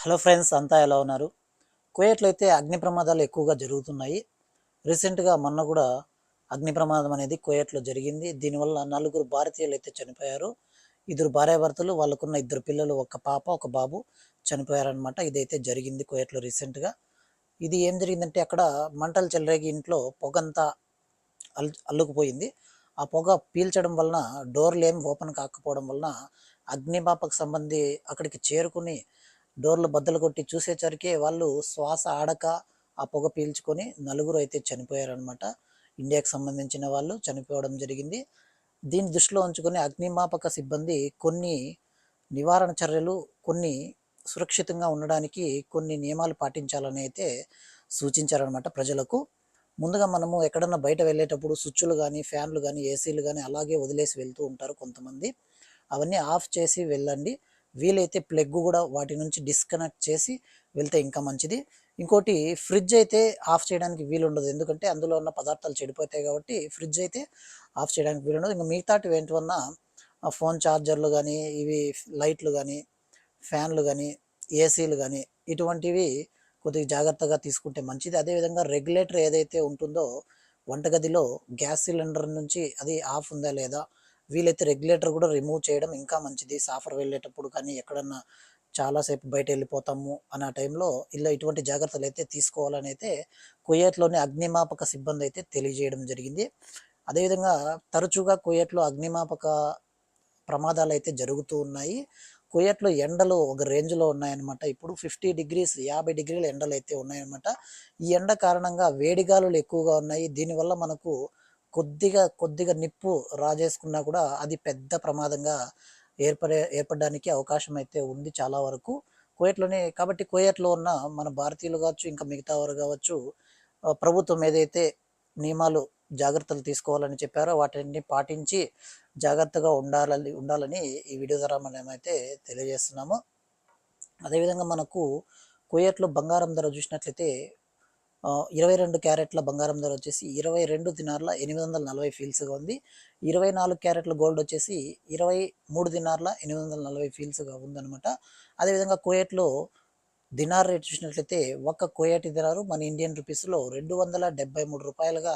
Hello friends, అంతా ఎలా ఉన్నారు? కువైట్లో అయితే అగ్ని ప్రమాదాలు ఎక్కువగా జరుగుతున్నాయి. రీసెంట్గా మొన్న కూడా అగ్ని ప్రమాదం అనేది కువైట్లో జరిగింది. దీనివల్ల నలుగురు భారతీయులు అయితే చనిపోయారు. ఇద్దరు భార్యాభర్తలు, వాళ్ళకున్న ఇద్దరు పిల్లలు, ఒక పాప ఒక బాబు చనిపోయారనమాట. ఇదైతే జరిగింది కువైట్లో రీసెంట్గా. ఇది ఏం జరిగిందంటే, అక్కడ మంటలు చెలరేగి ఇంట్లో పొగంతా అల్లుకుపోయింది. ఆ పొగ పీల్చడం వలన డోర్లు ఏం ఓపెన్ కాకపోవడం వలన అగ్నిమాపక సంబంధి అక్కడికి చేరుకుని డోర్లు బద్దలు కొట్టి చూసేసరికి వాళ్ళు శ్వాస ఆడక ఆ పొగ పీల్చుకొని నలుగురు అయితే చనిపోయారనమాట. ఇండియాకి సంబంధించిన వాళ్ళు చనిపోవడం జరిగింది. దీన్ని దృష్టిలో ఉంచుకొని అగ్నిమాపక సిబ్బంది కొన్ని నివారణ చర్యలు, కొన్ని సురక్షితంగా ఉండడానికి కొన్ని నియమాలు పాటించాలని అయితే సూచించారనమాట ప్రజలకు. ముందుగా మనము ఎక్కడన్నా బయట వెళ్ళేటప్పుడు స్విచ్లు కానీ, ఫ్యాన్లు కానీ, ఏసీలు కానీ అలాగే వదిలేసి వెళ్తూ ఉంటారు కొంతమంది. అవన్నీ ఆఫ్ చేసి వెళ్ళండి. వీలైతే ప్లగ్ కూడా వాటి నుంచి డిస్కనెక్ట్ చేసి వెళ్తే ఇంకా మంచిది. ఇంకోటి, ఫ్రిడ్జ్ అయితే ఆఫ్ చేయడానికి వీలుండదు. ఎందుకంటే అందులో ఉన్న పదార్థాలు చెడిపోతాయి కాబట్టి ఫ్రిడ్జ్ అయితే ఆఫ్ చేయడానికి వీలుండదు. ఇంకా మిగతాటివి ఏంటివన్నా ఫోన్ ఛార్జర్లు కానీ, ఇవి లైట్లు కానీ, ఫ్యాన్లు కానీ, ఏసీలు కానీ ఇటువంటివి కొద్దిగా జాగ్రత్తగా తీసుకుంటే మంచిది. అదేవిధంగా రెగ్యులేటర్ ఏదైతే ఉంటుందో వంటగదిలో గ్యాస్ సిలిండర్ నుంచి అది ఆఫ్ ఉందా లేదా, వీలైతే రెగ్యులేటర్ కూడా రిమూవ్ చేయడం ఇంకా మంచిది. సాఫర్ వెళ్ళేటప్పుడు కానీ, ఎక్కడన్నా చాలాసేపు బయట వెళ్ళిపోతాము అన్న టైంలో ఇలా ఇటువంటి జాగ్రత్తలు అయితే తీసుకోవాలని అయితే కువైట్లోని అగ్నిమాపక సిబ్బంది అయితే తెలియజేయడం జరిగింది. అదేవిధంగా తరచుగా కువైట్లో అగ్నిమాపక ప్రమాదాలు అయితే జరుగుతూ ఉన్నాయి. కువైట్లో ఎండలు ఒక రేంజ్లో ఉన్నాయన్నమాట. ఇప్పుడు 50 డిగ్రీస్, 50 డిగ్రీల ఎండలు అయితే ఉన్నాయన్నమాట. ఈ ఎండ కారణంగా వేడిగాలులు ఎక్కువగా ఉన్నాయి. దీనివల్ల మనకు కొద్దిగా నిప్పు రాజేసుకున్నా కూడా అది పెద్ద ప్రమాదంగా ఏర్పడడానికి అవకాశం అయితే ఉంది చాలా వరకు కువైట్లోనే. కాబట్టి కువైట్లో ఉన్న మన భారతీయులు కావచ్చు, ఇంకా మిగతా వారు కావచ్చు, ప్రభుత్వం ఏదైతే నియమాలు, జాగ్రత్తలు తీసుకోవాలని చెప్పారో వాటిని పాటించి జాగ్రత్తగా ఉండాలని ఈ వీడియో ద్వారా మనమైతే తెలియజేస్తున్నాము. అదేవిధంగా మనకు కువైట్లో బంగారం ధర చూసినట్లయితే 22 క్యారెట్ల బంగారం ధర వచ్చేసి 22 దినార్ల 840 ఫీల్స్గా ఉంది. 24 క్యారెట్ల గోల్డ్ వచ్చేసి 23 దినార్ల 840 ఫీల్స్గా ఉందన్నమాట. అదేవిధంగా కువైట్లో దినార్ రేట్ చూసినట్లయితే ఒక్క కువైటీ దినారు మన ఇండియన్ రూపీస్లో రూ. 273గా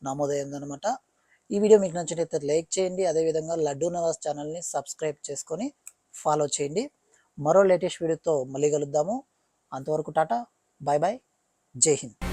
నమోదైందనమాట. ఈ వీడియో మీకు నచ్చినట్లయితే లైక్ చేయండి. అదేవిధంగా లడ్డూ నవాజ్ ఛానల్ని సబ్స్క్రైబ్ చేసుకొని ఫాలో చేయండి. మరో లేటెస్ట్ వీడియోతో మళ్ళీ కలుద్దాము. అంతవరకు టాటా, బాయ్ బాయ్, జై హింద్.